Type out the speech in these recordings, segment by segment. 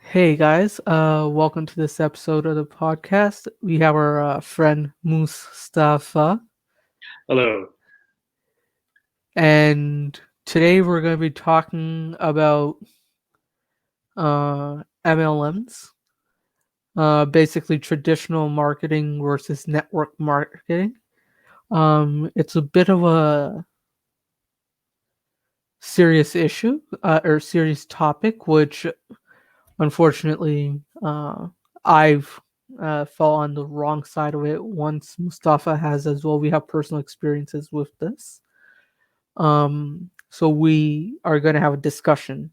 Hey guys, welcome to this episode of the podcast. We have our friend Mustafa, Hello. and today we're going to be talking about MLMs, basically traditional marketing versus network marketing. It's a bit of a serious issue or serious topic, which unfortunately I've fell on the wrong side of it. Once Mustafa has as well. We have personal experiences with this. So we are going to have a discussion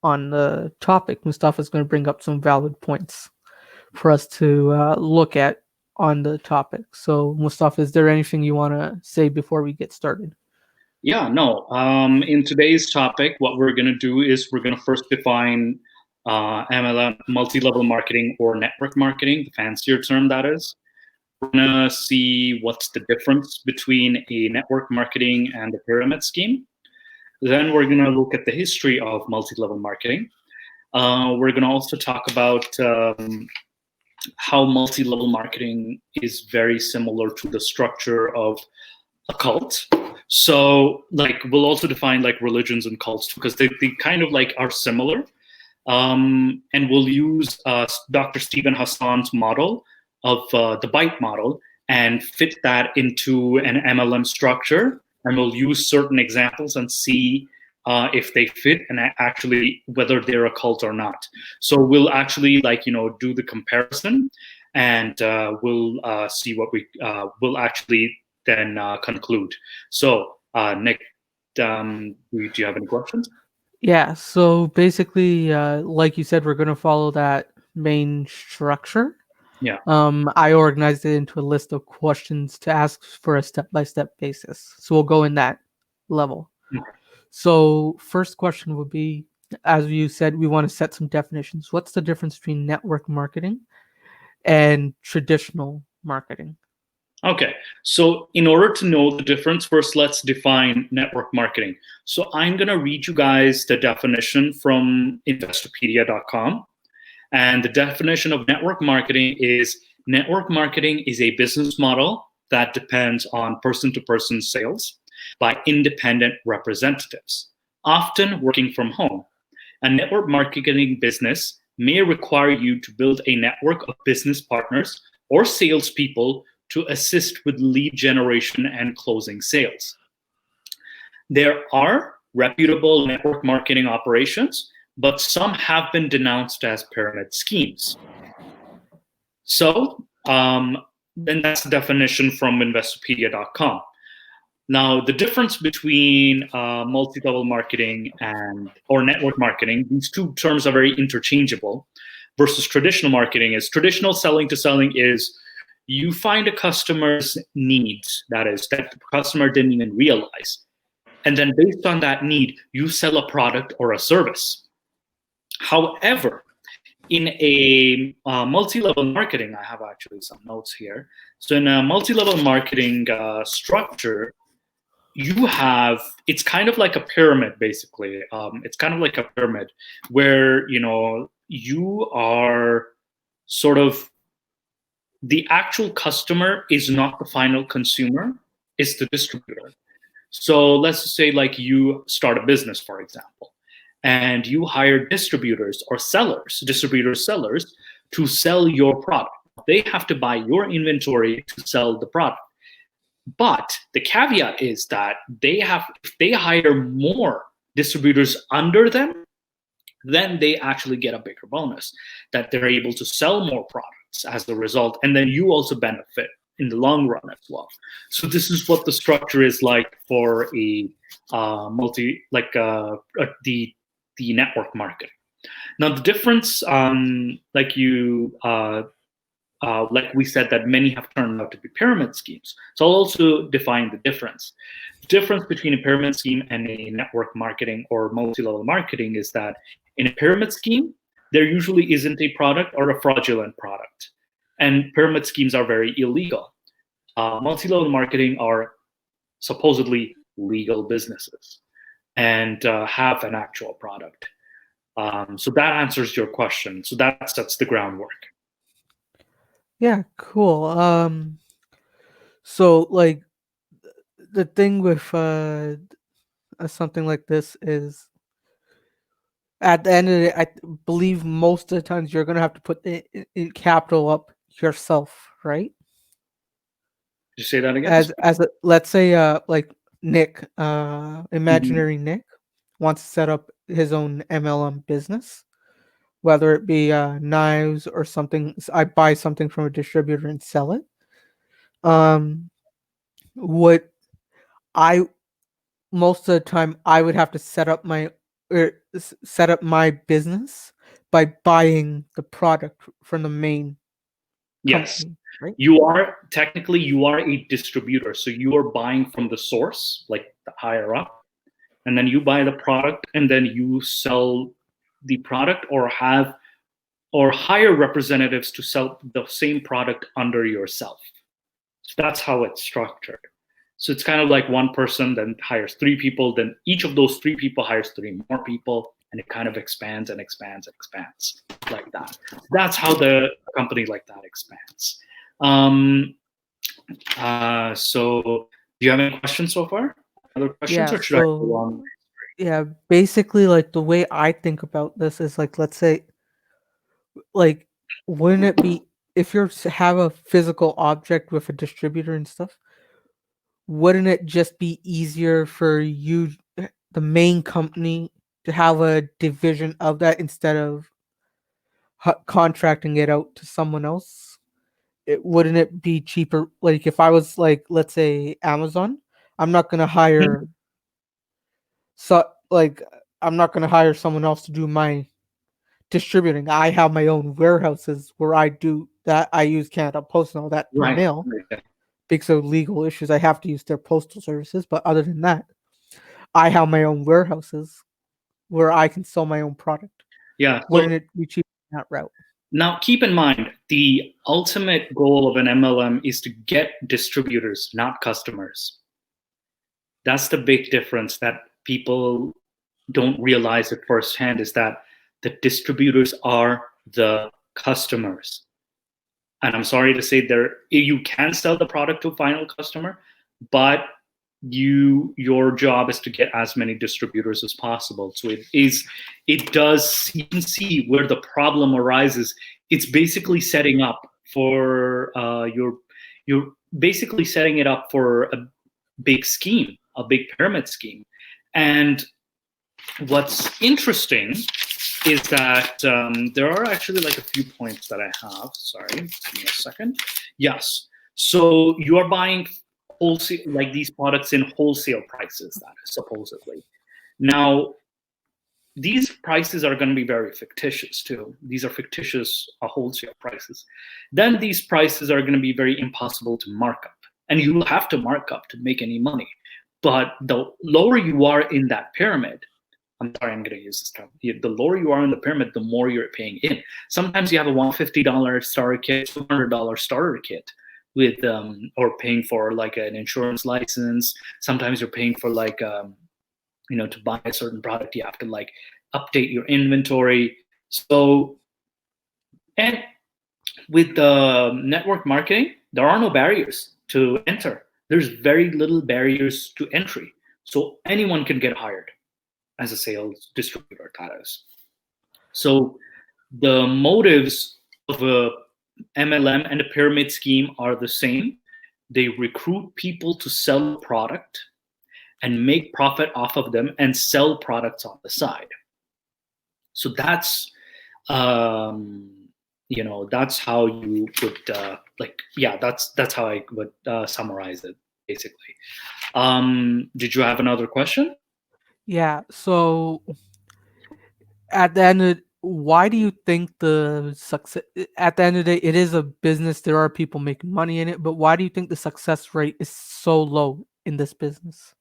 on the topic. Mustafa is going to bring up some valid points for us to look at on the topic. So, Mustafa, is there anything you want to say before we get started? Yeah, no. In today's topic, what we're going to do is we're going to first define MLM, multi-level marketing or network marketing, the fancier term that is. We're going to see what's the difference between a network marketing and a pyramid scheme. Then we're going to look at the history of multi-level marketing. We're going to also talk about how multi-level marketing is very similar to the structure of a cult. So like we'll also define like religions and cults because they kind of like are similar. And we'll use Dr. Stephen Hassan's model of the bite model and fit that into an MLM structure. And we'll use certain examples and see if they fit and actually whether they're a cult or not. So we'll actually do the comparison and we'll see what will actually then conclude. So Nick, do you have any questions? Yeah, so basically, like you said, we're going to follow that main structure. Yeah. I organized it into a list of questions to ask for a step-by-step basis. So we'll go in that level. Okay. So first question would be, as you said, we want to set some definitions. What's the difference between network marketing and traditional marketing? Okay, so in order to know the difference, first let's define network marketing. So I'm going to read you guys the definition from investopedia.com. And the definition of network marketing is a business model that depends on person-to-person sales by independent representatives, often working from home. A network marketing business may require you to build a network of business partners or salespeople to assist with lead generation and closing sales. There are reputable network marketing operations, but some have been denounced as pyramid schemes. So then that's the definition from investopedia.com. Now, the difference between multi-level marketing or network marketing, these two terms are very interchangeable, versus traditional marketing is traditional selling to selling is you find a customer's needs, that is, that the customer didn't even realize. And then based on that need, you sell a product or a service. However, in a multi-level marketing, I have actually some notes here. So in a multi-level marketing structure, it's kind of like a pyramid, basically. It's kind of like a pyramid where, you are sort of, the actual customer is not the final consumer, it's the distributor. So let's just say like you start a business, for example, and you hire distributors, sellers to sell your product. They have to buy your inventory to sell the product. But the caveat is that if they hire more distributors under them, then they actually get a bigger bonus, that they're able to sell more products as a result. And then you also benefit in the long run as well. So this is what the structure is like for the network marketing. Now the difference, like we said, that many have turned out to be pyramid schemes. So I'll also define the difference. The difference between a pyramid scheme and a network marketing or multi-level marketing is that in a pyramid scheme, there usually isn't a product or a fraudulent product. And pyramid schemes are very illegal. Multi-level marketing are supposedly legal businesses and have an actual product. So that answers your question. So that sets the groundwork. Yeah, cool. So like the thing with something like this is at the end of it, I believe most of the times you're gonna have to put the capital up yourself, right? Did you say that again? As a, let's say like Nick, Mhm. imaginary Nick wants to set up his own MLM business, whether it be knives or something. I buy something from a distributor and sell it. Um, what I most of the time I would have to set up my business by buying the product from the main Yes. company, right? You are technically you are a distributor, so you are buying from the source, like the higher up, and then you buy the product, and then you sell the product, or hire representatives to sell the same product under yourself. So that's how it's structured. So it's kind of like one person then hires three people, then each of those three people hires three more people, and it kind of expands and expands and expands like that. That's how the company like that expands. Um, so do you have any questions so far? Other questions, Yeah. or should I go So on? yeah, basically, like the way I think about this is like, let's say, like, wouldn't it be if you have a physical object with a distributor and stuff? Wouldn't it just be easier for you, the main company, to have a division of that instead of contracting it out to someone else? Wouldn't it be cheaper? Like if I was like, let's say Amazon, I'm not gonna hire so like I'm not gonna hire someone else to do my distributing. I have my own warehouses where I do that. I use Canada Post and all that to Right. mail because of legal issues. I have to use their postal services, but other than that, I have my own warehouses where I can sell my own product. Yeah. So Wouldn't it be cheaper that route? now keep in mind the ultimate goal of an MLM is to get distributors, not customers. That's the big difference that people don't realize at first hand, is that the distributors are the customers. And I'm sorry to say, there you can sell the product to a final customer, but your job is to get as many distributors as possible. So it does, you can see where the problem arises. It's basically setting up for you're basically setting it up for a big scheme, a big pyramid scheme. And what's interesting is that there are actually like a few points that I have. Sorry, give me a second. Yes. So you are buying wholesale, like these products in wholesale prices, that is supposedly. Now, these prices are going to be very fictitious too. These are fictitious wholesale prices. Then these prices are going to be very impossible to mark up. And you will have to mark up to make any money. But the lower you are in that pyramid, I'm sorry, I'm going to use this term. The lower you are in the pyramid, the more you're paying in. Sometimes you have a $150 starter kit, $200 starter kit with, or paying for like an insurance license. Sometimes you're paying for like, to buy a certain product, you have to like update your inventory. So, and with the network marketing, there are no barriers to enter. There's very little barriers to entry. So anyone can get hired as a sales distributor, that is. So the motives of a MLM and a pyramid scheme are the same. They recruit people to sell a product and make profit off of them and sell products on the side. So that's that's how you would that's how I would summarize it basically. Did you have another question? Yeah. So at the end of why do you think the success at the end of the day it is a business, there are people making money in it, but why do you think the success rate is so low in this business?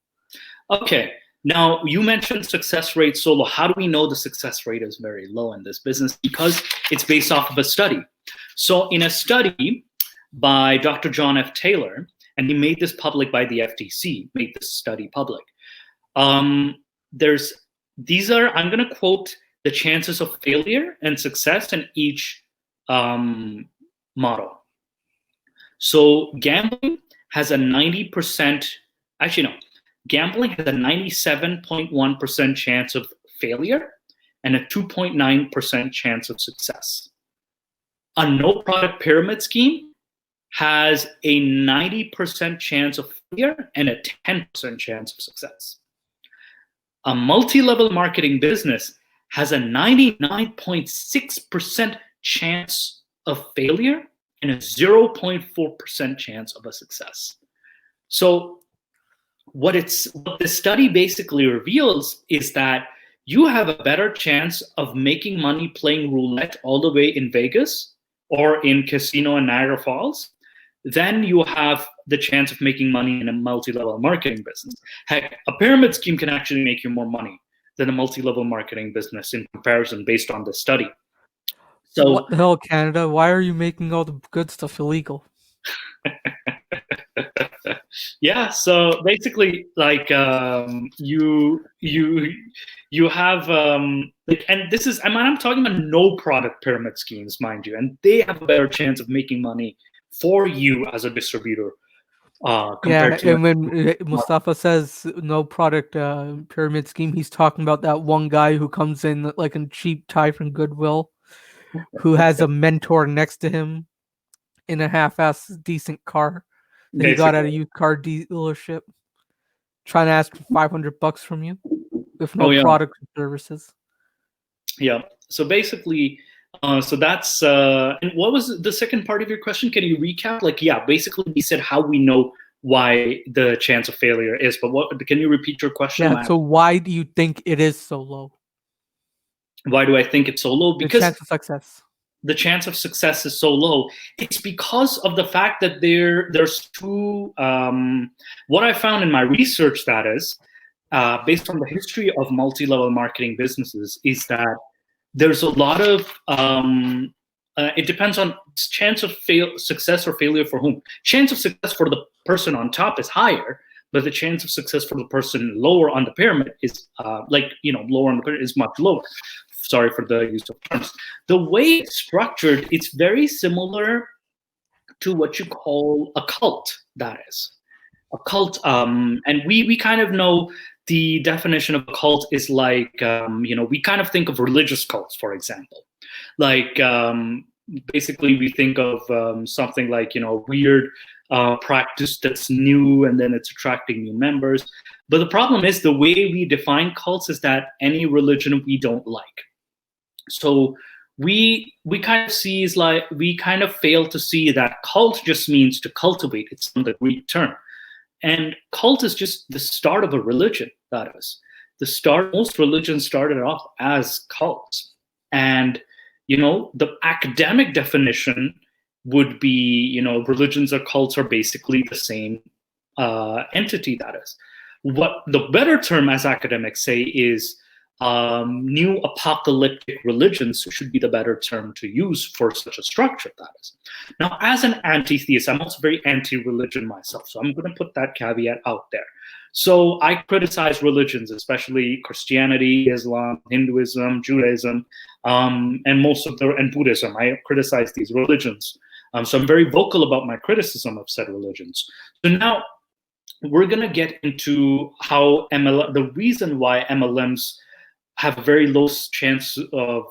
Okay. Now, you mentioned success rate so low. How do we know the success rate is very low in this business? Because it's based off of a study. So in a study by Dr. John F. Taylor, and he made this public by the FTC, made this study public. I'm going to quote the chances of failure and success in each model. So gambling has a 90%, actually no, gambling has a 97.1% chance of failure and a 2.9% chance of success. A no product pyramid scheme has a 90% chance of failure and a 10% chance of success. A multi-level marketing business has a 99.6% chance of failure and a 0.4% chance of a success. So what the study basically reveals is that you have a better chance of making money playing roulette all the way in Vegas or in casino in Niagara Falls than you have the chance of making money in a multi-level marketing business. Heck, a pyramid scheme can actually make you more money than a multi-level marketing business in comparison based on this study. So what the hell, Canada? Why are you making all the good stuff illegal? yeah, so basically, like you have like, and this is, I'm talking about no product pyramid schemes, mind you, and they have a better chance of making money for you as a distributor. Yeah, and when Mustafa says no product pyramid scheme, he's talking about that one guy who comes in like a cheap tie from Goodwill, who has a mentor next to him in a half-ass decent car that he got at a used car dealership, trying to ask for $500 from you with no product or services. Yeah. So basically, so that's and what was the second part of your question? Can you recap? Like, yeah, basically we said how we know why the chance of failure is, but what can you repeat your question? Yeah. So why do you think it is so low? Why do I think it's so low? Because the chance of success. The chance of success is so low. It's because of the fact that there's two. What I found in my research, that is, based on the history of multi-level marketing businesses, is that there's a lot of it depends on chance of success or failure for whom. Chance of success for the person on top is higher, but the chance of success for the person lower on the pyramid is lower on the pyramid is much lower. Sorry for the use of terms. The way it's structured, it's very similar to what you call a cult. That is a cult, and we kind of know the definition of a cult is like we kind of think of religious cults, for example. Like basically, we think of something like weird practice that's new, and then it's attracting new members. But the problem is the way we define cults is that any religion we don't like. So we kind of see is like we kind of fail to see that cult just means to cultivate. It's from the Greek term, and cult is just the start of a religion. That is the start. Most religions started off as cults, and the academic definition would be religions or cults are basically the same entity. That is what the better term, as academics say, is. New apocalyptic religions should be the better term to use for such a structure. That is. Now, as an anti-theist, I'm also very anti-religion myself, so I'm going to put that caveat out there. So I criticize religions, especially Christianity, Islam, Hinduism, Judaism, and Buddhism. I criticize these religions. So I'm very vocal about my criticism of said religions. So now we're going to get into how the reason why MLMs have a very low chance of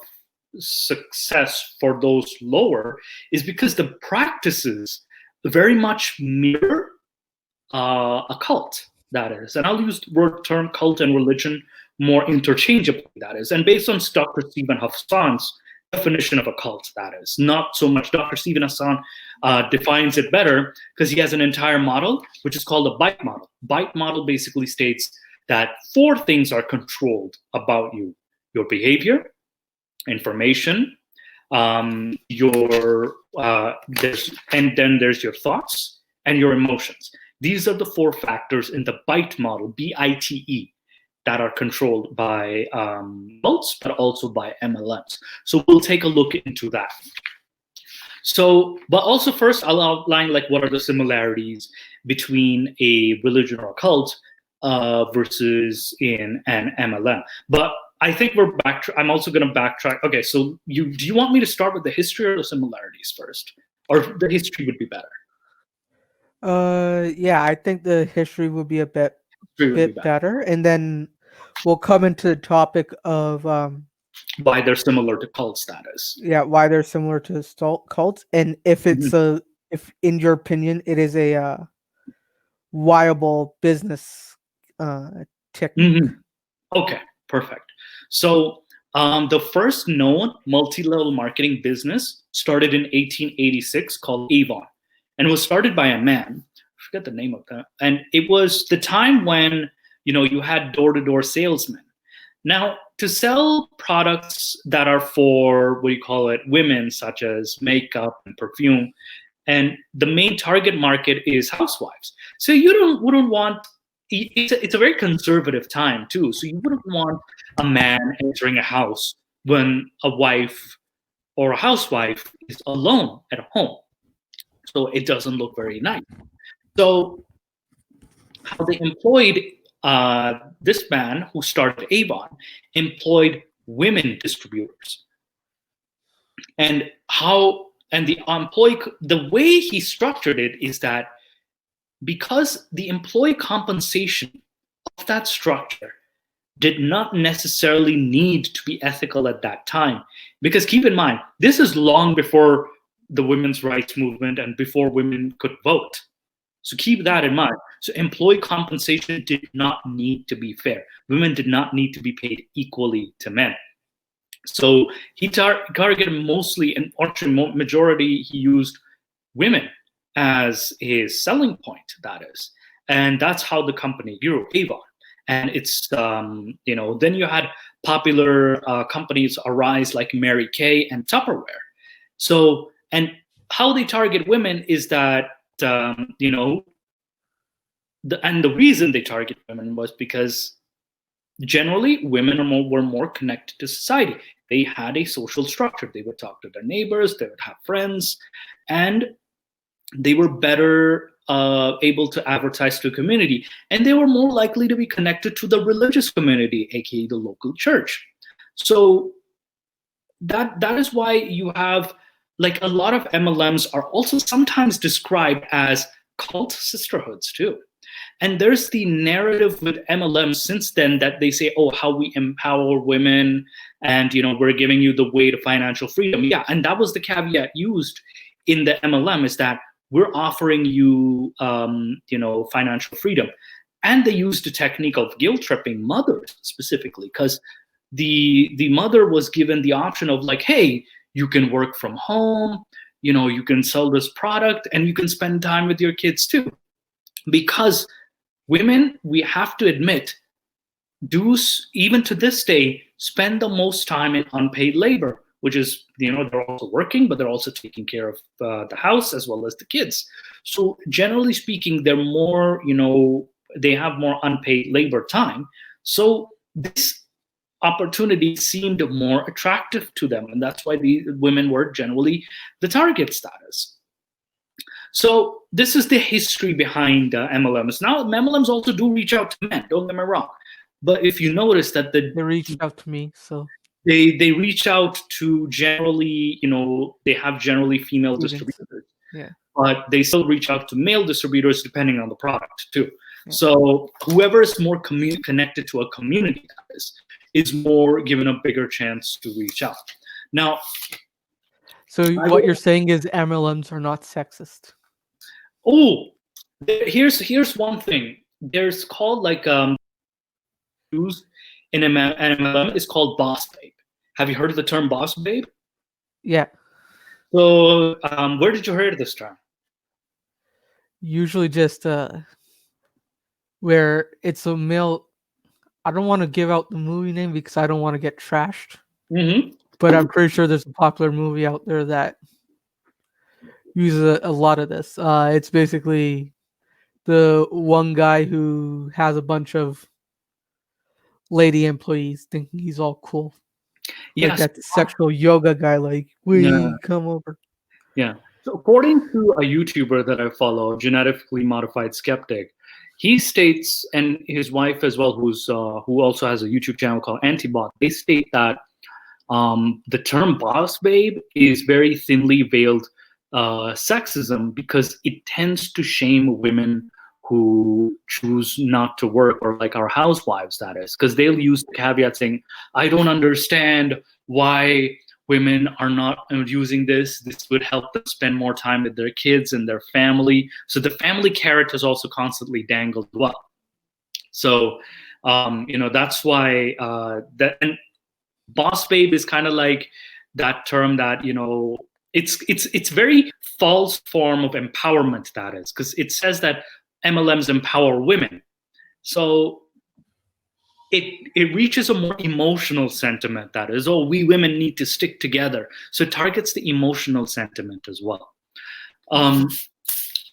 success for those lower is because the practices very much mirror a cult, that is. And I'll use the term cult and religion more interchangeably, that is. And based on Dr. Stephen Hassan's definition of a cult, that is. Not so much Dr. Stephen Hassan defines it better because he has an entire model, which is called the BITE model. BITE model basically states that 4 things are controlled about you: your behavior, information, and then there's your thoughts and your emotions. These are the 4 factors in the BITE model, BITE, that are controlled by cults, but also by MLMs. So we'll take a look into that. So, but also first I'll outline like what are the similarities between a religion or a cult versus in an MLM. But I think we're back. I'm also going to backtrack. Okay, so do you want me to start with the history or the similarities first, or the history would be better? Yeah, I think the history would be a bit Better. better, and then we'll come into the topic of Why they're similar to cult status. yeah, why they're similar to cults, and if it's if in your opinion it is a viable business technique. Okay, perfect. So the first known multi-level marketing business started in 1886 called Avon, and it was started by a man. I forget the name of that. And it was the time when you had door-to-door salesmen. Now, to sell products that are for women, such as makeup and perfume, and the main target market is housewives. So you wouldn't want. It's a very conservative time too. So you wouldn't want a man entering a house when a wife or a housewife is alone at home. So it doesn't look very nice. So how they employed this man who started Avon employed women distributors, and the way he structured it is that because the employee compensation of that structure did not necessarily need to be ethical at that time. Because keep in mind, this is long before the women's rights movement and before women could vote. So keep that in mind. So employee compensation did not need to be fair. Women did not need to be paid equally to men. So he targeted mostly, and actually majority, he used women as his selling point, that is. And that's how the company grew, Avon. And it's, then you had popular companies arise like Mary Kay and Tupperware. So, and how they target women is that, and the reason they target women was because generally women were more connected to society. They had a social structure. They would talk to their neighbors, they would have friends, and they were better able to advertise to a community, and they were more likely to be connected to the religious community, aka the local church. So that is why you have, like, a lot of MLMs are also sometimes described as cult sisterhoods too. And there's the narrative with MLM since then that they say, oh, how we empower women, and we're giving you the way to financial freedom. Yeah, and that was the caveat used in the MLM, is that we're offering you, financial freedom. And they used the technique of guilt tripping mothers specifically, because the mother was given the option of, like, hey, you can work from home, you can sell this product, and you can spend time with your kids too. Because women, we have to admit, do, even to this day, spend the most time in unpaid labor, which is, they're also working, but they're also taking care of the house as well as the kids. So generally speaking, they're more, they have more unpaid labor time. So this opportunity seemed more attractive to them, and that's why the women were generally the target status. So this is the history behind MLMs. Now, MLMs also do reach out to men, don't get me wrong. But if you notice that they reached out to me, so they reach out to generally, they have generally female students. distributors. Yeah. But they still reach out to male distributors depending on the product too. Yeah. So whoever is more connected to a community is more given a bigger chance to reach out. Now, so what you're saying is MLMs are not sexist? Oh, here's one thing. There's called, like, used in an MLM is called boss babe. Have you heard of the term boss babe? Yeah. So where did you hear this term? Usually just where it's a male. I don't want to give out the movie name because I don't want to get trashed. Mm-hmm. But I'm pretty sure there's a popular movie out there that uses a lot of this. It's basically the one guy who has a bunch of lady employees thinking he's all cool. Yes. Like that sexual yoga guy, like, we come over. Yeah. So according to a YouTuber that I follow, Genetically Modified Skeptic, he states, and his wife as well, who also has a YouTube channel called Antibot, they state that the term boss babe is very thinly veiled sexism, because it tends to shame women who choose not to work, or like our housewives, that is, because they'll use the caveat saying, I don't understand why women are not using this. This would help them spend more time with their kids and their family. So the family carrot is also constantly dangled as well. So, that's why and boss babe is kind of like that term that, it's very false form of empowerment, that is, because it says that MLMs empower women. So it reaches a more emotional sentiment, that is, oh, we women need to stick together. So it targets the emotional sentiment as well.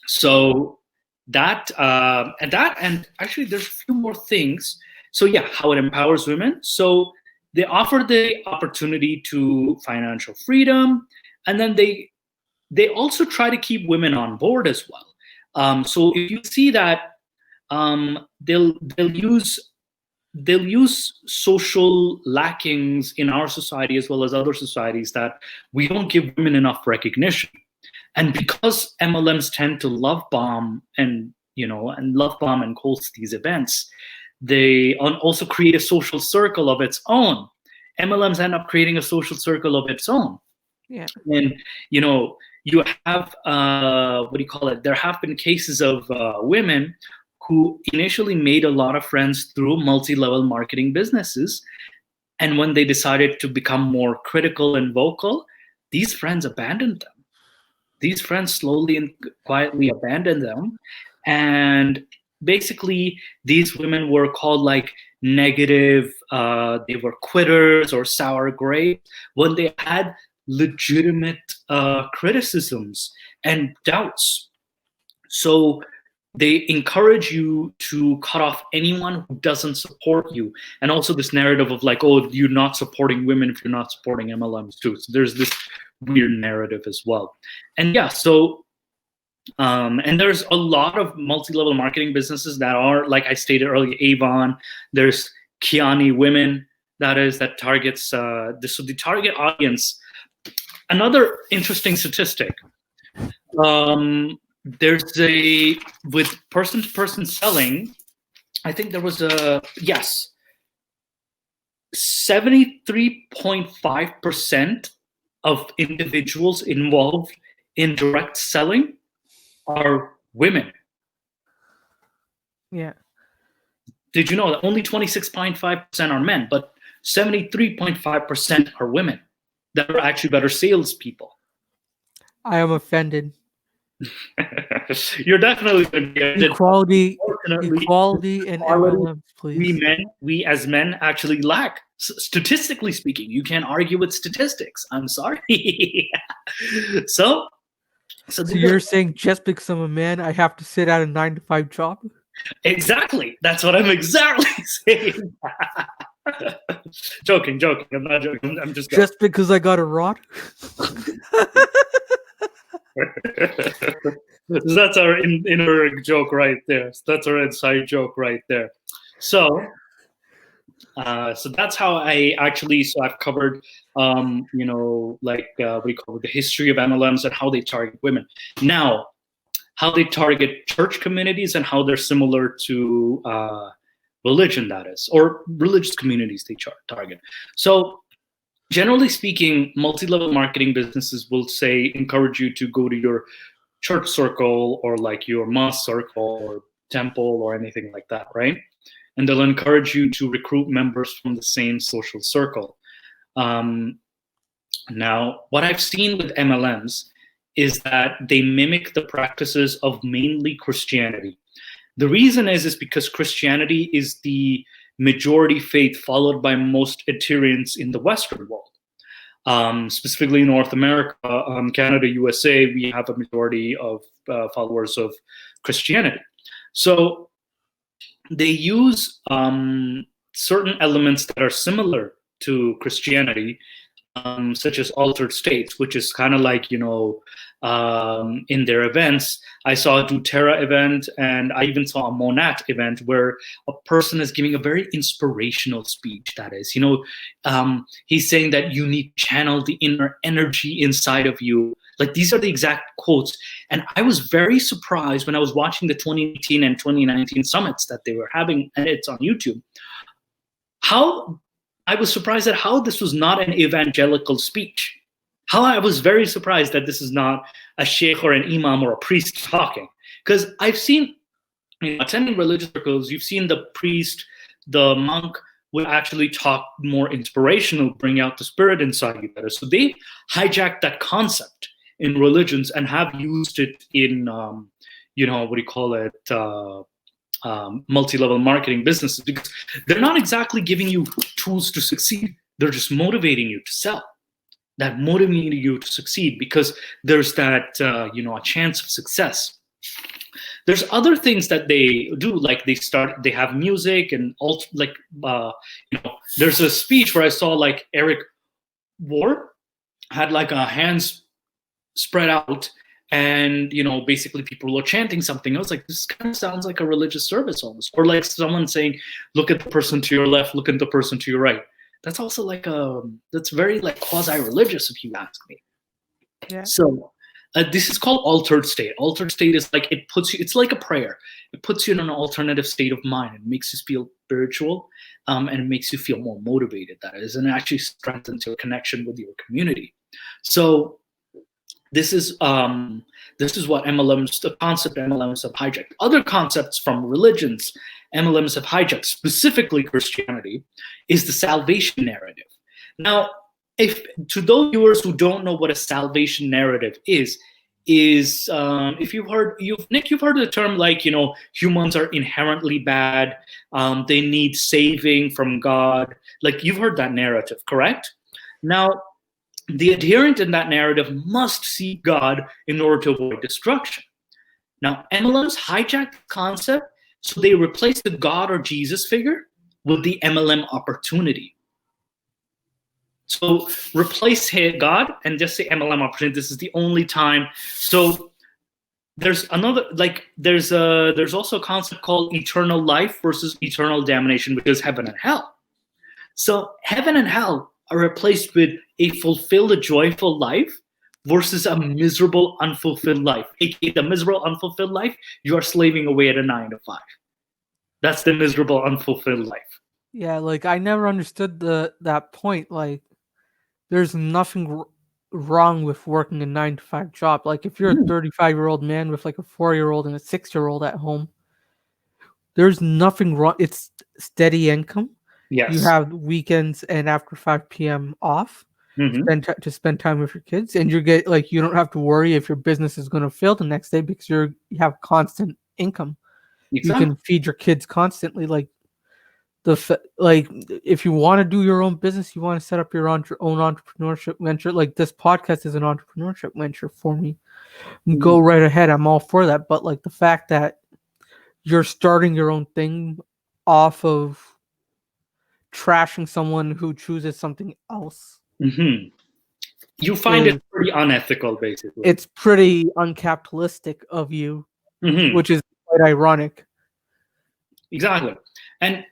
So that and actually there's a few more things. So yeah, how it empowers women. So they offer the opportunity to financial freedom, and then they also try to keep women on board as well. So if you see that, they'll use social lackings in our society as well as other societies, that we don't give women enough recognition. And because MLMs tend to love bomb and host these events, they also create a social circle of its own. MLMs end up creating a social circle of its own. Yeah. And you have what do you call it? There have been cases of women who initially made a lot of friends through multi-level marketing businesses, and when they decided to become more critical and vocal, these friends abandoned them. These friends slowly and quietly abandoned them, and basically these women were called like negative, they were quitters or sour grapes, when they had legitimate criticisms and doubts. So they encourage you to cut off anyone who doesn't support you. And also this narrative of like, oh, you're not supporting women if you're not supporting MLMs too. So there's this weird narrative as well. And yeah, so and there's a lot of multi-level marketing businesses that are, like I stated earlier, Avon, there's Kiani Women, that targets so the target audience. Another interesting statistic, there's with person-to-person selling, I think there was 73.5% of individuals involved in direct selling are women. Yeah. Did you know that only 26.5% are men, but 73.5% are women that are actually better salespeople? I am offended. You're definitely going to be offended. Equality and MLMs, please. We as men actually lack. Statistically speaking, you can't argue with statistics. I'm sorry. So you're saying just because I'm a man, I have to sit at a 9-to-5 job? Exactly. That's what I'm exactly saying. Joking. I'm not joking. I'm just joking. Just because I got a rod? That's our inner joke right there. That's our inside joke right there. So that's how I've covered, what do you call it, the history of MLMs and how they target women. Now, how they target church communities and how they're similar to religion, that is, or religious communities they target. So generally speaking, multi-level marketing businesses will encourage you to go to your church circle or like your mosque circle or temple or anything like that, right? And they'll encourage you to recruit members from the same social circle. Now, what I've seen with MLMs is that they mimic the practices of mainly Christianity. The reason is because Christianity is the majority faith followed by most adherents in the Western world. Specifically North America, Canada, USA, we have a majority of followers of Christianity. So they use certain elements that are similar to Christianity, such as Altered States, which is kind of like, in their events. I saw a doTERRA event, and I even saw a MONAT event where a person is giving a very inspirational speech. That is, he's saying that you need to channel the inner energy inside of you. Like, these are the exact quotes. And I was very surprised when I was watching the 2018 and 2019 summits that they were having, and it's on YouTube. I was surprised at how this was not an evangelical speech. How I was very surprised that this is not a sheikh or an imam or a priest talking. Because I've seen, attending religious circles, you've seen the priest, the monk would actually talk more inspirational, bring out the spirit inside you better. So they hijacked that concept in religions and have used it in, multi-level marketing businesses, because they're not exactly giving you tools to succeed. They're just motivating you to sell. That motivating you to succeed because there's that, a chance of success. There's other things that they do, like they have music and there's a speech where I saw like Eric Worre had like a hands spread out, and basically people were chanting something. I was like, this kind of sounds like a religious service almost, or like someone saying, look at the person to your left, look at the person to your right. That's also like that's very like quasi-religious, if you ask me. Yeah. So this is called altered state. Altered state is like, it's like a prayer. It puts you in an alternative state of mind. It makes you feel spiritual, and it makes you feel more motivated, that is, and it actually strengthens your connection with your community. So this is what MLMs, the concept MLMs have hijacked. Other concepts from religions MLMs have hijacked, specifically Christianity, is the salvation narrative. Now, to those viewers who don't know what a salvation narrative is if you've heard the term, like, humans are inherently bad, they need saving from God. Like, you've heard that narrative, correct? Now, the adherent in that narrative must seek God in order to avoid destruction. Now, MLMs hijack the concept, so they replace the God or Jesus figure with the MLM opportunity. So replace God and just say MLM opportunity. This is the only time. So there's also a concept called eternal life versus eternal damnation, which is heaven and hell. So heaven and hell are replaced with a fulfilled, joyful life versus a miserable, unfulfilled life. AKA the miserable, unfulfilled life, you are slaving away at a 9-to-5. That's the miserable, unfulfilled life. Yeah, like, I never understood that point. Like, there's nothing wrong with working a 9-to-5 job. Like, if you're a 35-year-old man with like a 4-year-old and a 6-year-old at home, there's nothing wrong. It's steady income. Yes. You have weekends and after 5 p.m. off to spend time with your kids, and you don't have to worry if your business is going to fail the next day because you have constant income. Exactly. You can feed your kids constantly. Like, if you want to do your own business, you want to set up your own entrepreneurship venture. Like, this podcast is an entrepreneurship venture for me. Go right ahead. I'm all for that. But like, the fact that you're starting your own thing off of trashing someone who chooses something else. You find it pretty unethical, basically. It's pretty uncapitalistic of you, which is quite ironic. Exactly. And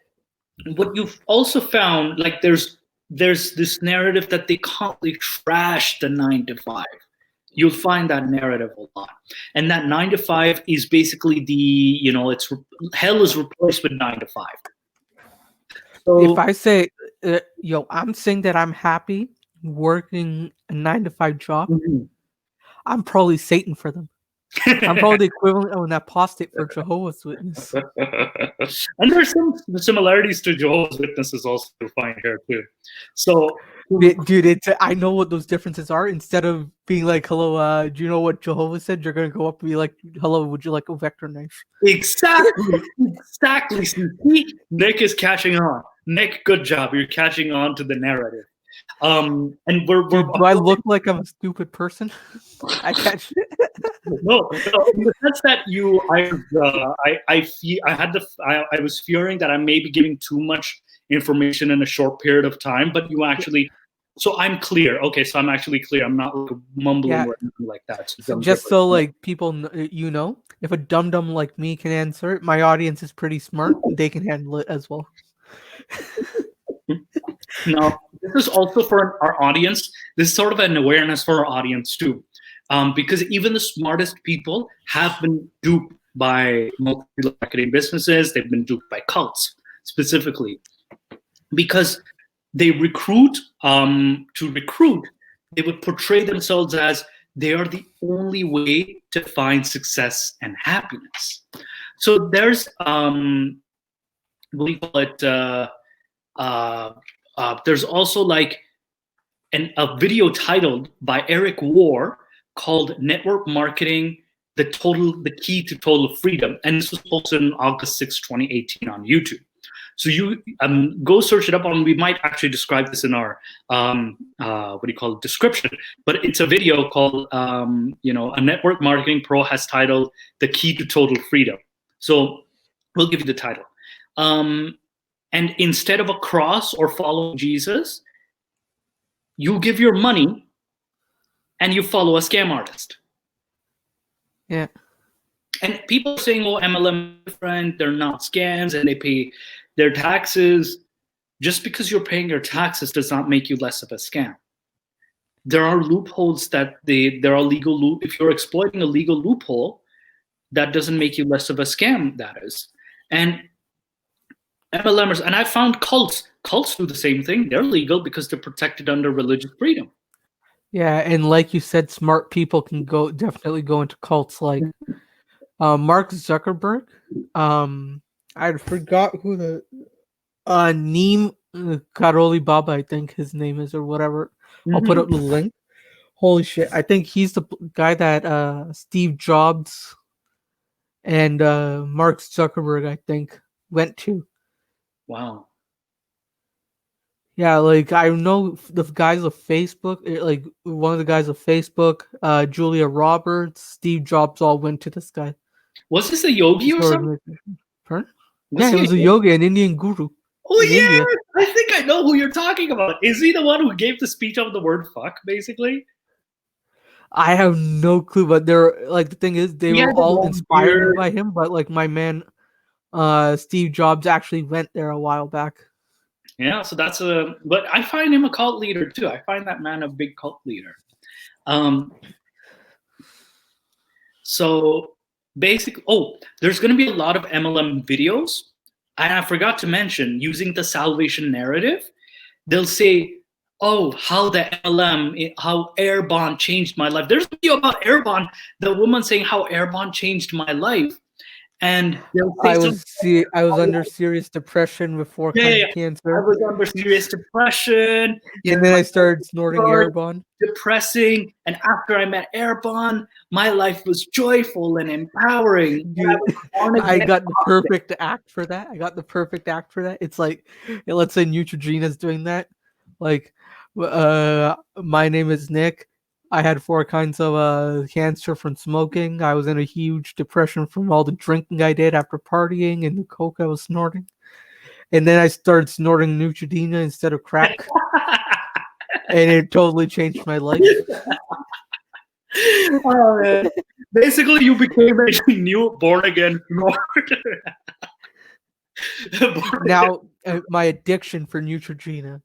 what you've also found, like, there's this narrative that they constantly trash the 9-to-5. You'll find that narrative a lot. And that 9-to-5 is basically hell is replaced with 9-to-5. So, if I say, I'm saying that I'm happy working a 9-to-5 job, I'm probably Satan for them. I'm probably the equivalent of an apostate for Jehovah's Witness. And there's some similarities to Jehovah's Witnesses also to find here too. So, dude, I know what those differences are. Instead of being like, hello, do you know what Jehovah said? You're going to go up and be like, hello, would you like a vector knife? Exactly. See, Nick is catching on. Nick, good job. You're catching on to the narrative. And we're do I look like I'm a stupid person? I catch it. No, in the sense that I was fearing that I may be giving too much information in a short period of time, but you actually So I'm clear. Okay, so I'm actually clear. I'm not like mumbling Yeah. or anything like that. So just so like people know, if a dum dum like me can answer it, my audience is pretty smart. They can handle it as well. Now, this is also for our audience. This is sort of an awareness for our audience too, because even the smartest people have been duped by multi-level marketing businesses. They've been duped by cults specifically, because they recruit to recruit. They would portray themselves as they are the only way to find success and happiness. So there's what do you call it? There's also like a video titled by Eric Worre called "Network Marketing: The Key to Total Freedom," and this was posted on August 6, 2018 on YouTube. So you go search it up on. We might actually describe this in our what do you call it, description, but it's a video called a network marketing pro has titled "The Key to Total Freedom." So we'll give you the title. And instead of a cross or following Jesus, you give your money and you follow a scam artist. Yeah. And people are saying, oh, MLM is different, they're not scams, and they pay their taxes. Just because you're paying your taxes does not make you less of a scam. There are loopholes there are legal if you're exploiting a legal loophole, that doesn't make you less of a scam, that is. And MLMers, and I found cults do the same thing. They're legal because they're protected under religious freedom. Yeah, and like you said, smart people can definitely go into cults like Mark Zuckerberg. I forgot who the Neem Karoli Baba, I think his name is, or whatever. I'll put up the link. Holy shit. I think he's the guy that Steve Jobs and Mark Zuckerberg, I think, went to. Wow. Yeah, like I know the guys of Facebook, like one of the guys of Facebook, Julia Roberts, Steve Jobs all went to this guy. Was this a yogi or something? Yeah, he was a yogi, an Indian guru. Oh yeah, India. I think I know who you're talking about. Is he the one who gave the speech of the word fuck, basically? I have no clue, but they're like, the thing is, they were all inspired by him. But like my man, Steve Jobs actually went there a while back. Yeah, so that's but I find him a cult leader too. I find that man a big cult leader. So basically, there's going to be a lot of MLM videos. And I forgot to mention, using the salvation narrative, they'll say, oh, how the MLM, how Arbonne changed my life. There's a video about Arbonne, the woman saying how Arbonne changed my life. And I was under serious depression before cancer. I was under serious depression. And then I started snorting Arbonne. Depressing. And after I met Arbonne, my life was joyful and empowering. Dude, I got the perfect act for that. It's like, let's say Neutrogena's doing that. Like, my name is Nick. I had 4 kinds of cancer from smoking. I was in a huge depression from all the drinking I did after partying and the coke I was snorting. And then I started snorting Neutrogena instead of crack. And it totally changed my life. Oh, man. Basically, you became a new born-again snorter. Now, my addiction for Neutrogena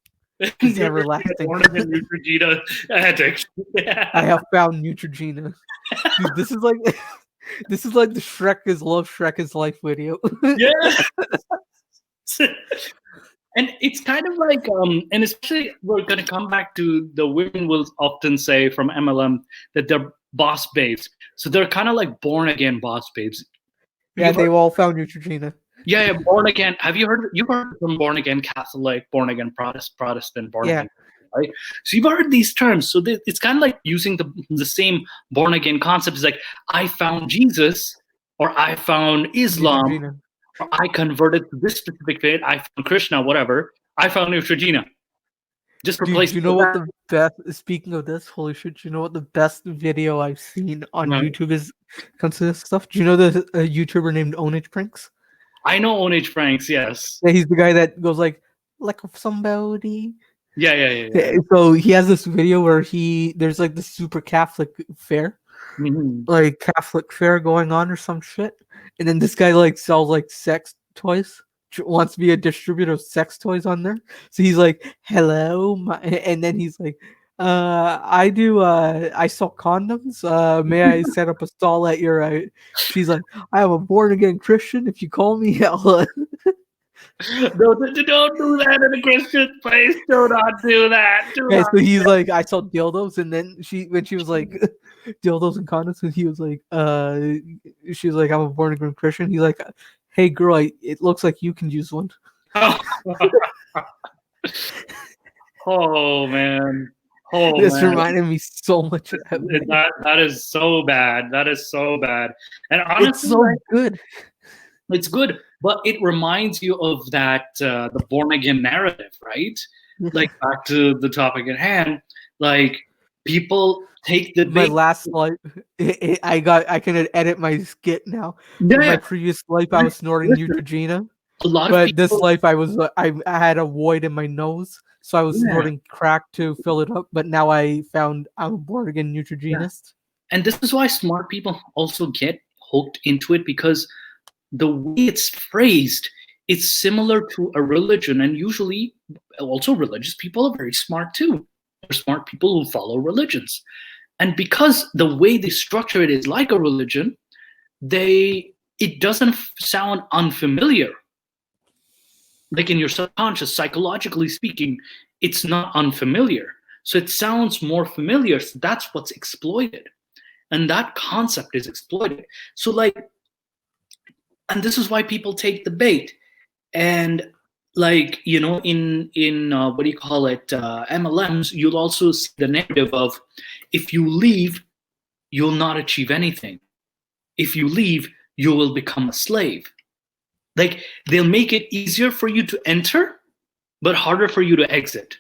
is everlasting. Neutrogena addiction. Yeah. I have found Neutrogena. Dude, this is like the Shrek is love, Shrek is life video. Yeah. And it's kind of like, and especially we're going to come back to the women will often say from MLM that they're boss babes. So they're kind of like born again boss babes. Yeah, they've all found Neutrogena. Yeah, born again. Have you heard? You've heard from born again Catholic, born again Protestant, born again, right? So you've heard these terms. So it's kind of like using the same born again concept. It's like, I found Jesus, or I found Islam, Neutrogena. Or I converted to this specific faith. I found Krishna, whatever. I found Neutrogena. Just replace. You know what the best? Speaking of this, holy shit! You know what the best video I've seen on YouTube is? Comes to this stuff. Do you know the YouTuber named Onage Pranks? I know Onage Pranks. Yes. Yeah, he's the guy that goes like of somebody. Yeah. So he has this video where there's like the super Catholic fair, Mhm. like Catholic fair going on or some shit, and then this guy like sells like sex toys, wants to be a distributor of sex toys on there. So he's like, "Hello," and then he's like, I sell condoms. May I set up a stall at your?" She's like, "I am a born again Christian. If you call me, I'll." Don't do that in a Christian place. Do not do that. Do Yeah, not. so he's like, I saw dildos, and then when she was like, dildos and condoms, and he was like, she was like, I'm a born again Christian. He's like, hey girl, it looks like you can use one. Oh man. Oh This man. reminded me so much of that movie. That is so bad. That is so bad. And It's honestly, so like, good. it's good, but it reminds you of that the born again narrative, right? Like back to the topic at hand, like people take the My bait. last life, I can edit my skit now. In my Yeah, previous life, I was snorting listen, Neutrogena, a lot of but this people. life, I had a void in my nose, so I was Yeah, snorting crack to fill it up. But now I found I'm a born again yeah, Neutrogenist. and this is why smart people also get hooked into it because the way it's phrased, it's similar to a religion, and usually, also religious people are very smart too. They're smart people who follow religions. And because the way they structure it is like a religion, it doesn't sound unfamiliar. Like in your subconscious, psychologically speaking, it's not unfamiliar. So it sounds more familiar. So that's what's exploited. And that concept is exploited. So like, and this is why people take the bait. And like, in what do you call it, MLMs, you'll also see the narrative of if you leave, you'll not achieve anything. If you leave, you will become a slave. Like they'll make it easier for you to enter, but harder for you to exit.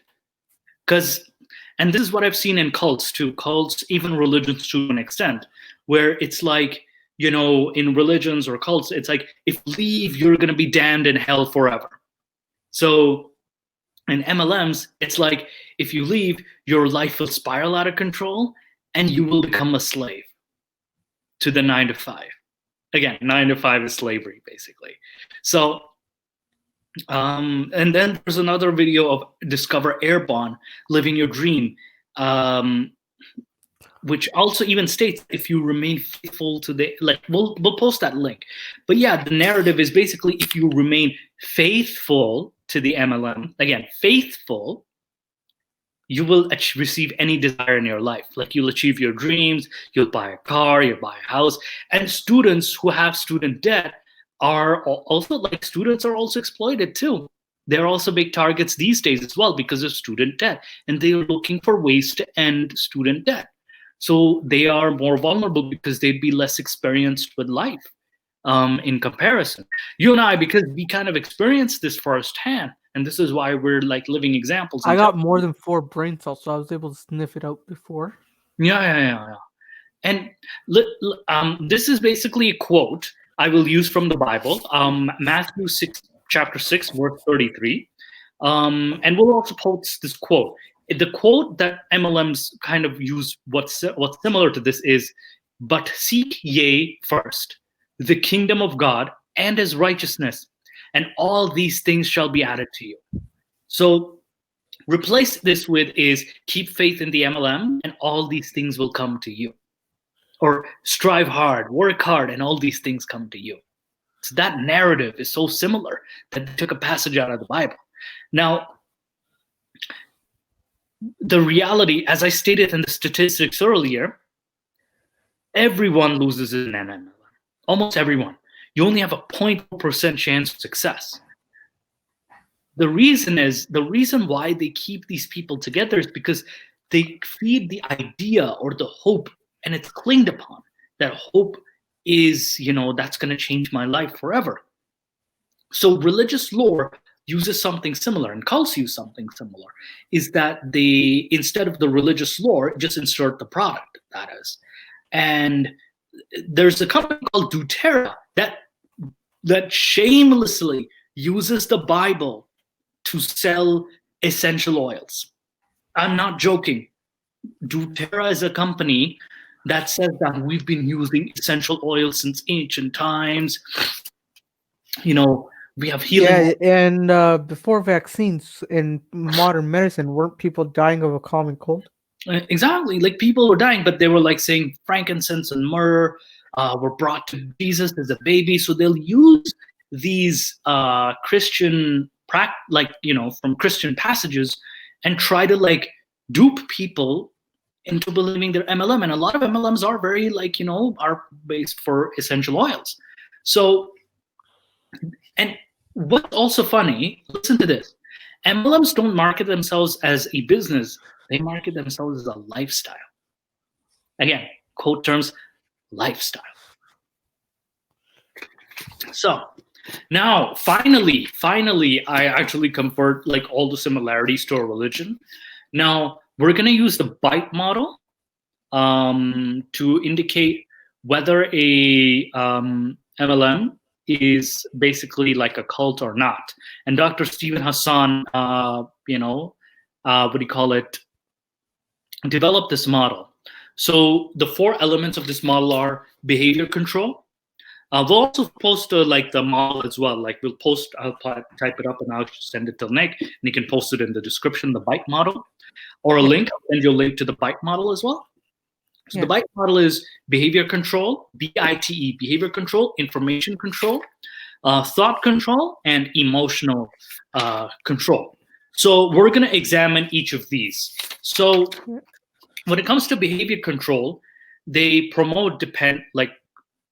Because, and this is what I've seen in cults too, cults, even religions to an extent, where it's like, in religions or cults, it's like, if you leave, you're going to be damned in hell forever. So in MLMs, it's like, if you leave, your life will spiral out of control and you will become a slave to the 9 to 5. Again, 9 to 5 is slavery, basically. So, and then there's another video of Discover Arbonne, Living Your Dream, which also even states if you remain faithful to we'll post that link. But yeah, the narrative is basically if you remain faithful to the MLM, again, faithful, you will receive any desire in your life. Like you'll achieve your dreams, you'll buy a car, you'll buy a house. And students who have student debt are also, like, students are also exploited too. They're also big targets these days as well because of student debt. And they are looking for ways to end student debt. So they are more vulnerable because they'd be less experienced with life in comparison. You and I, because we kind of experienced this firsthand, and this is why we're like living examples. I got more than 4 brain cells, so I was able to sniff it out before. Yeah. And this is basically a quote I will use from the Bible, Matthew 6, chapter 6, verse 33. And we'll also post this quote. The quote that MLMs kind of use, what's similar to this is, "But seek ye first the kingdom of God and his righteousness, and all these things shall be added to you." So replace this with is keep faith in the MLM and all these things will come to you. Or strive hard, work hard, and all these things come to you. So that narrative is so similar that they took a passage out of the Bible. Now, the reality, as I stated in the statistics earlier, everyone loses in an MLM. Almost everyone. You only have a 0.4% chance of success. The reason why they keep these people together is because they feed the idea or the hope, and it's clinged upon. That hope is, that's going to change my life forever. So religious lore uses something similar, and cults use something similar, is that they, instead of the religious lore, just insert the product, that is. And there's a company called doTERRA that shamelessly uses the Bible to sell essential oils. I'm not joking. doTERRA is a company that says that we've been using essential oils since ancient times. We have healing. Yeah, and before vaccines in modern medicine, weren't people dying of a common cold? Exactly. Like people were dying, but they were like saying frankincense and myrrh were brought to Jesus as a baby. So they'll use these Christian, from Christian passages and try to like dupe people into believing they're MLM. And a lot of MLMs are very are based for essential oils. So, and what's also funny, listen to this. MLMs don't market themselves as a business. They market themselves as a lifestyle. Again, quote terms, lifestyle. So now, finally, I actually convert like all the similarities to a religion. Now, we're going to use the bite model to indicate whether a MLM is basically like a cult or not. And Dr. Stephen Hassan, what do you call it, developed this model. So the 4 elements of this model are behavior control. We'll also post the model as well. Like I'll type it up and I'll send it to Nick, and you can post it in the description, the bite model, or a link. I'll send you a link to the bite model as well. So the bite model is behavior control, BITE, behavior control, information control, thought control, and emotional control. So we're going to examine each of these. So when it comes to behavior control, they promote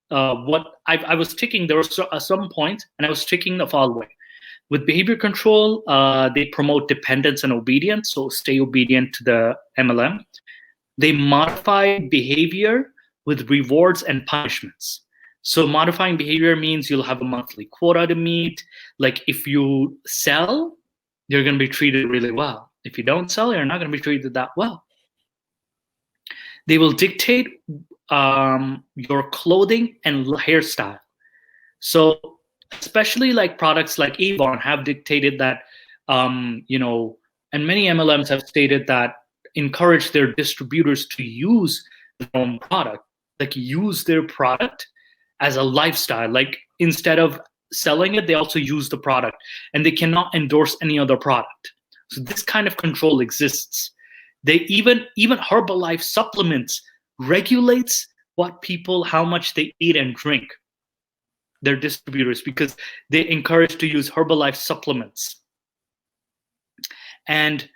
what I was taking. There was some points, and I was taking the following. With behavior control, they promote dependence and obedience, so stay obedient to the MLM. They modify behavior with rewards and punishments. So modifying behavior means you'll have a monthly quota to meet. Like if you sell, you're going to be treated really well. If you don't sell, you're not going to be treated that well. They will dictate your clothing and hairstyle. So especially like products like Arbonne have dictated that, and many MLMs have stated that encourage their distributors to use their own product, like use their product as a lifestyle. Like instead of selling it, they also use the product, and they cannot endorse any other product. So this kind of control exists. They even Herbalife supplements regulates how much they eat and drink, their distributors, because they encourage to use Herbalife supplements. And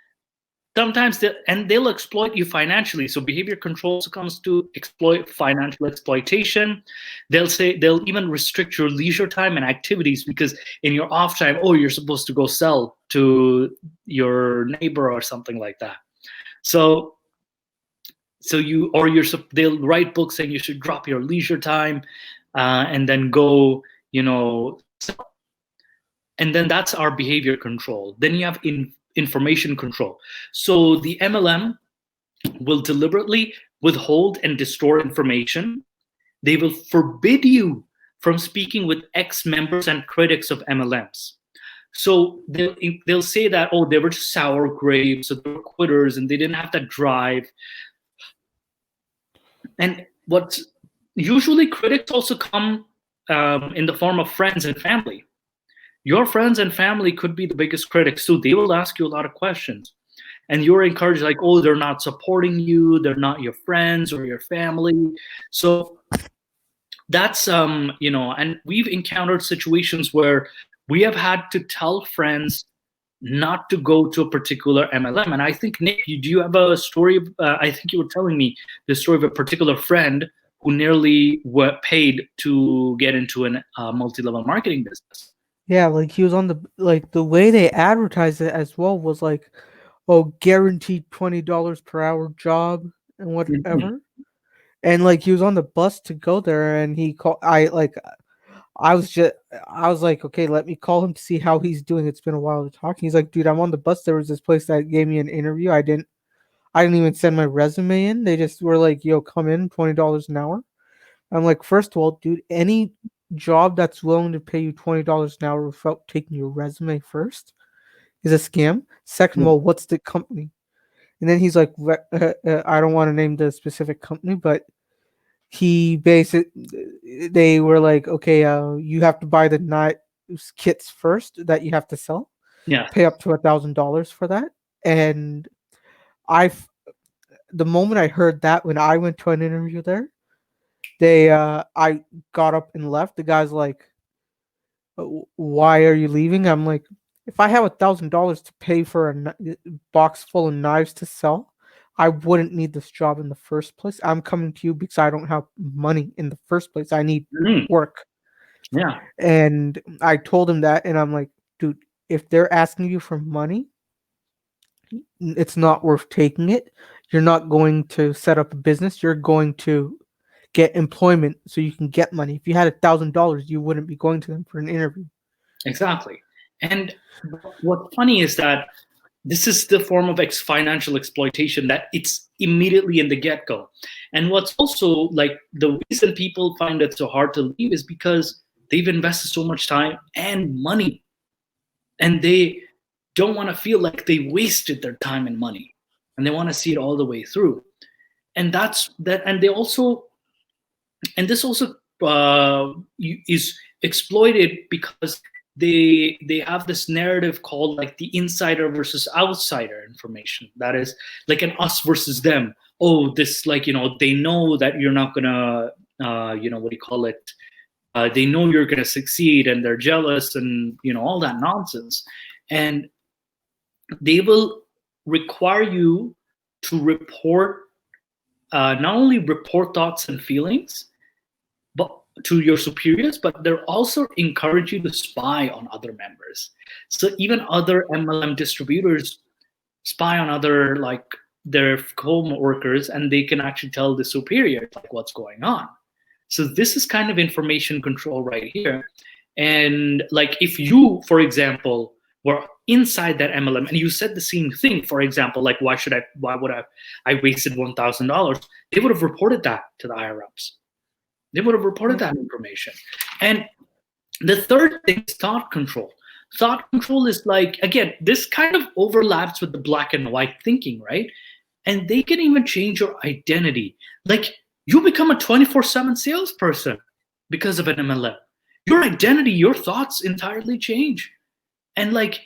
sometimes they'll exploit you financially. So behavior control comes to financial exploitation. They'll even restrict your leisure time and activities, because in your off time, you're supposed to go sell to your neighbor or something like that. So they'll write books saying you should drop your leisure time and then go, sell. And then that's our behavior control. Then you have information control. So the MLM will deliberately withhold and distort information. They will forbid you from speaking with ex-members and critics of MLMs. So they'll say that, they were just sour grapes, or they were quitters, and they didn't have that drive. And what usually critics also come in the form of friends and family. Your friends and family could be the biggest critics too. They will ask you a lot of questions, and you're encouraged like, they're not supporting you, they're not your friends or your family. So that's and we've encountered situations where we have had to tell friends not to go to a particular MLM. And I think, Nick, do you have a story? I think you were telling me the story of a particular friend who nearly were paid to get into a multi-level marketing business. Yeah, like he was on the way they advertised it as well was like, guaranteed $20 per hour job and whatever. Mm-hmm. And like he was on the bus to go there, and he called. I was like, okay, let me call him to see how he's doing. It's been a while to talk. He's like, dude, I'm on the bus. There was this place that gave me an interview. I didn't even send my resume in. They just were like, yo, come in, $20 an hour. I'm like, first of all, dude, any job that's willing to pay you $20 an hour without taking your resume first is a scam. Second of all, what's the company? And then he's like, I don't want to name the specific company, but they were like, okay, you have to buy the knife kits first that you have to sell, Yeah. pay up to $1,000 for that. And I, the moment I heard that, when I went to an interview there, I got up and left. The guy's like, why are you leaving? I'm like, if I have $1,000 to pay for a box full of knives to sell, I wouldn't need this job in the first place. I'm coming to you because I don't have money in the first place. I need work. Yeah. And I told him that, and I'm like, dude, if they're asking you for money, it's not worth taking it. You're not going to set up a business. You're going to get employment so you can get money. If you had $1,000, you wouldn't be going to them for an interview. Exactly. And what's funny is that this is the form of financial exploitation that it's immediately in the get-go. And what's also like the reason people find it so hard to leave is because they've invested so much time and money, and they don't want to feel like they wasted their time and money, and they want to see it all the way through. And that's that. And they also, and this also is exploited because they have this narrative called like the insider versus outsider information, that is like an us versus them. Oh, this, like, they know that you're not gonna what do you call it, they know you're gonna succeed and they're jealous and all that nonsense. And they will require you to report, not only report thoughts and feelings but to your superiors, but they're also encourage you to spy on other members. So even other MLM distributors spy on other, like, their co-workers, and they can actually tell the superior like what's going on. So this is kind of information control right here. And like if you, for example, were inside that MLM and you said the same thing, for example, like why would I wasted $1,000, they would have reported that to the higher ups. They would have reported that information. And the third thing is thought control. Thought control is like, again, this kind of overlaps with the black and white thinking, right? And they can even change your identity. Like you become a 24/7 salesperson because of an MLM. Your identity, your thoughts entirely change. And like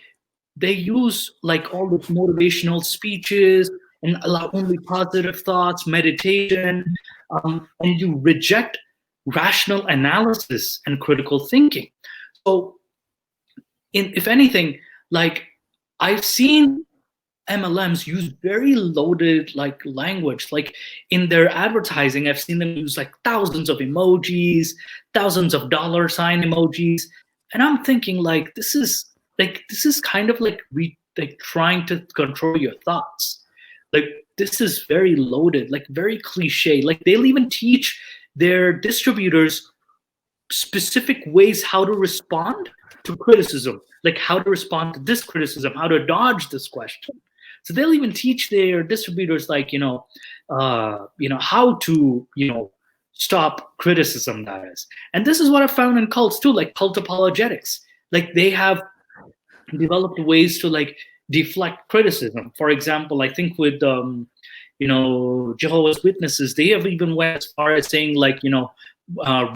they use like all these motivational speeches and allow only positive thoughts, meditation, and you reject rational analysis and critical thinking. So if anything, like I've seen MLMs use very loaded like language. Like in their advertising, I've seen them use like thousands of emojis, thousands of dollar sign emojis. And I'm thinking like this is kind of like like trying to control your thoughts. Like this is very loaded, like very cliche. Like they'll even teach their distributors specific ways how to respond to criticism, like how to respond to this criticism, how to dodge this question. So they'll even teach their distributors like how to stop criticism, that is. And this is what I found in cults too, like cult apologetics. Like they have developed ways to like deflect criticism. For example, I think with Jehovah's Witnesses, they have even went as far as saying like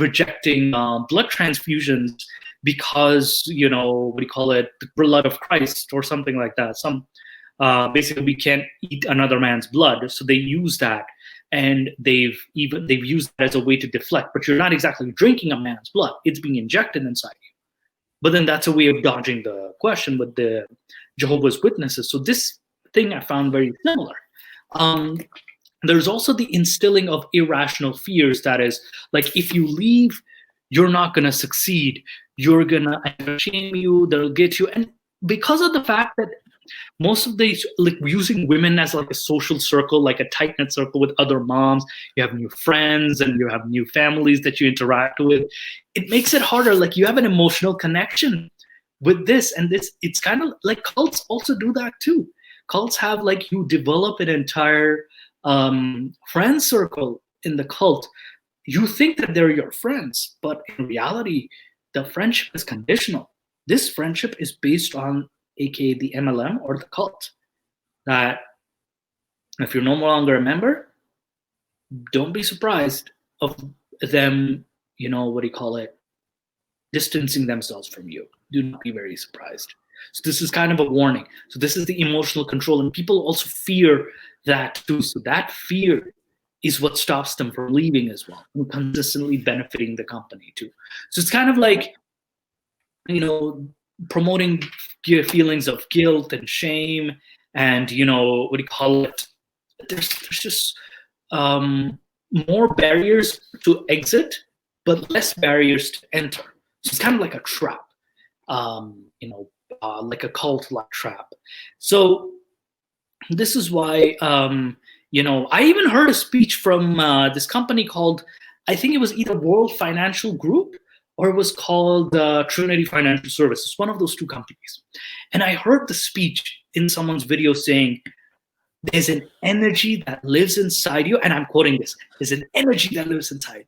rejecting blood transfusions because what do you call it, the blood of Christ or something like that. Some basically we can't eat another man's blood, so they use that, and they've used that as a way to deflect. But you're not exactly drinking a man's blood; it's being injected inside you. But then that's a way of dodging the question with the Jehovah's Witnesses. So this thing I found very similar. There's also the instilling of irrational fears. That is, like, if you leave, you're not going to succeed. You're going to shame you. They'll get you. And because of the fact that most of these, like using women as like a social circle, like a tight-knit circle with other moms, you have new friends and you have new families that you interact with, it makes it harder. Like you have an emotional connection with this, and this, it's kind of like cults also do that too. Cults have like, you develop an entire friend circle in the cult. You think that they're your friends, but in reality, the friendship is conditional. This friendship is based on aka the MLM or the cult, that if you're no longer a member, don't be surprised of them, what do you call it, distancing themselves from you. Do not be very surprised. So this is kind of a warning. So this is the emotional control, and people also fear that too. So that fear is what stops them from leaving as well, and consistently benefiting the company too. So it's kind of like, promoting feelings of guilt and shame, and what do you call it? There's just more barriers to exit, but less barriers to enter. So it's kind of like a trap, like a cult-like trap. So this is why, I even heard a speech from this company called, I think it was either World Financial Group or it was called Trinity Financial Services, one of those two companies. And I heard the speech in someone's video saying, there's an energy that lives inside you, and I'm quoting this, there's an energy that lives inside,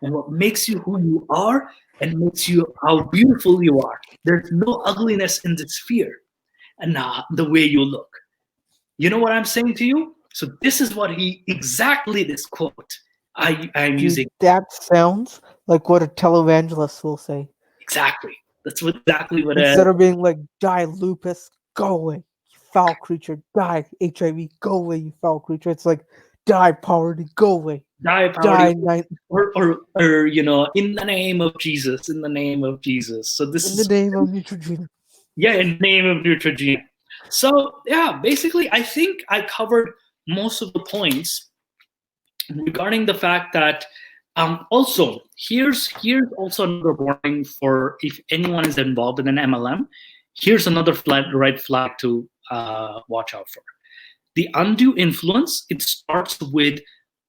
and what makes you who you are and makes you how beautiful you are. There's no ugliness in this sphere, and the way you look. You know what I'm saying to you? So this is what exactly this quote I'm using. That sounds like what a televangelist will say. Exactly. That's exactly what. Instead of being like, die lupus, go away, you foul creature. Die HIV, go away, you foul creature. It's like, die poverty, go away. Die poverty, or in the name of Jesus, in the name of Jesus. So this is in the name of Neutrogena. Yeah, in the name of Neutrogena. So yeah, basically, I think I covered most of the points regarding the fact that. Also, here's also another warning for if anyone is involved in an MLM. Here's another red flag to watch out for. The undue influence, it starts with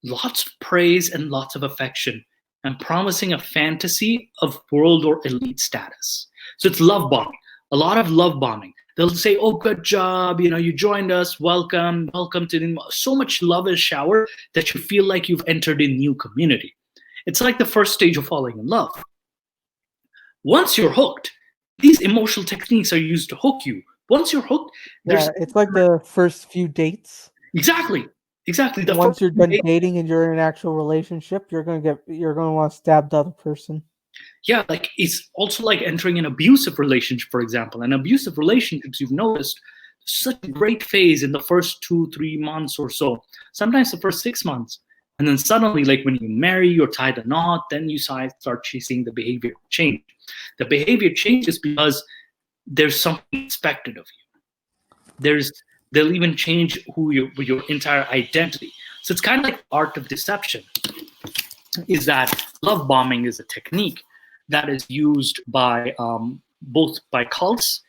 lots of praise and lots of affection and promising a fantasy of world or elite status. So it's love bombing, a lot of love bombing. They'll say, oh, good job, you joined us, welcome to the, so much love is showered that you feel like you've entered a new community. It's like the first stage of falling in love. Once you're hooked, these emotional techniques are used to hook you. Once you're hooked, it's like the first few dates. Exactly. Once you're done dating and you're in an actual relationship, you're gonna want to stab the other person. Yeah, like it's also like entering an abusive relationship, for example. And abusive relationships, you've noticed, such a great phase in the first 2-3 months or so. Sometimes the first 6 months. And then suddenly, like when you marry or tie the knot, then you start seeing the behavior change. The behavior changes because there's something expected of you. They'll even change your entire identity. So it's kind of like art of deception. Is that love bombing is a technique that is used by both by cults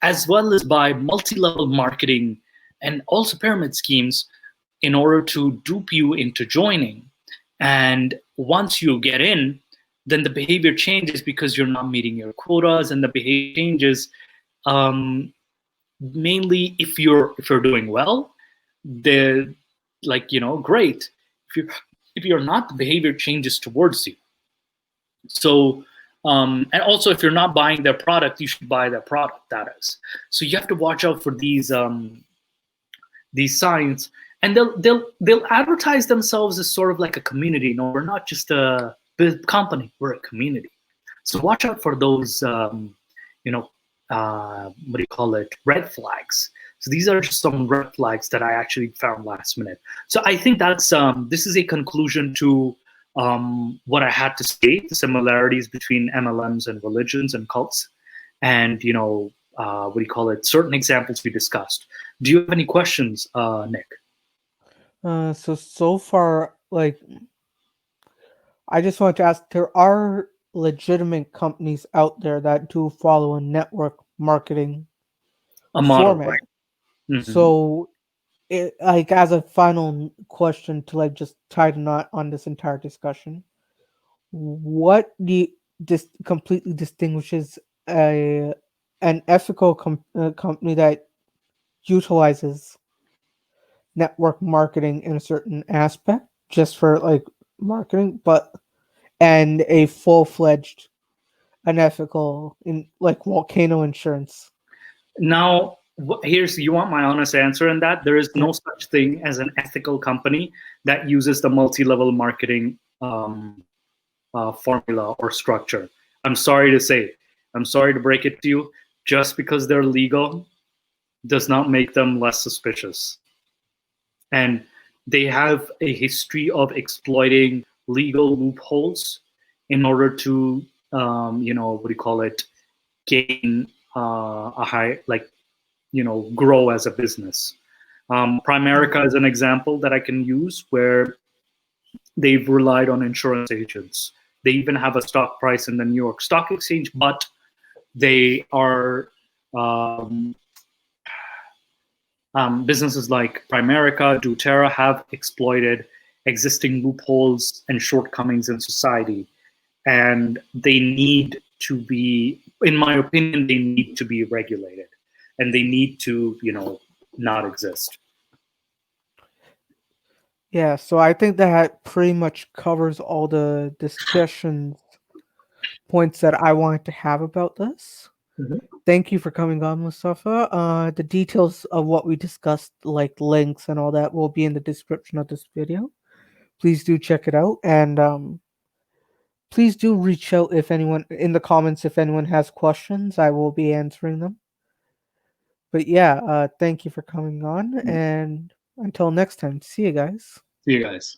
as well as by multi-level marketing and also pyramid schemes in order to dupe you into joining. And once you get in, then the behavior changes because you're not meeting your quotas, and the behavior changes mainly if you're doing well. They're like, great. If you're not, the behavior changes towards you. So and also if you're not buying their product, you should buy their product. That is. So you have to watch out for these signs. And they'll advertise themselves as sort of like a community. No, we're not just a big company. We're a community. So watch out for those, what do you call it, red flags. So these are just some red flags that I actually found last minute. So I think that's this is a conclusion to what I had to say, the similarities between MLMs and religions and cults, and what do you call it, certain examples we discussed. Do you have any questions, Nick? So far, like, I just want to ask, there are legitimate companies out there that do follow a network marketing format. Right? Mm-hmm. So, like, as a final question to like just tie the knot on this entire discussion, what completely distinguishes an ethical company that utilizes network marketing in a certain aspect just for like marketing, and a full-fledged unethical in like volcano insurance? Now, here's, you want my honest answer in that? There is no such thing as an ethical company that uses the multi-level marketing formula or structure. I'm sorry to say, I'm sorry to break it to you, just because they're legal does not make them less suspicious. And they have a history of exploiting legal loopholes in order to, what do you call it, gain a high, like, grow as a business. Primerica is an example that I can use where they've relied on insurance agents. They even have a stock price in the New York Stock Exchange, but they are businesses like Primerica, doTERRA have exploited existing loopholes and shortcomings in society. And they need to be, in my opinion, they need to be regulated. And they need to, not exist. Yeah, so I think that pretty much covers all the discussion points that I wanted to have about this. Mm-hmm. Thank you for coming on, Mustafa. The details of what we discussed, like links and all that, will be in the description of this video. Please do check it out, and please do reach out if anyone in the comments if anyone has questions. I will be answering them. But yeah, thank you for coming on, and until next time, see you guys. See you guys.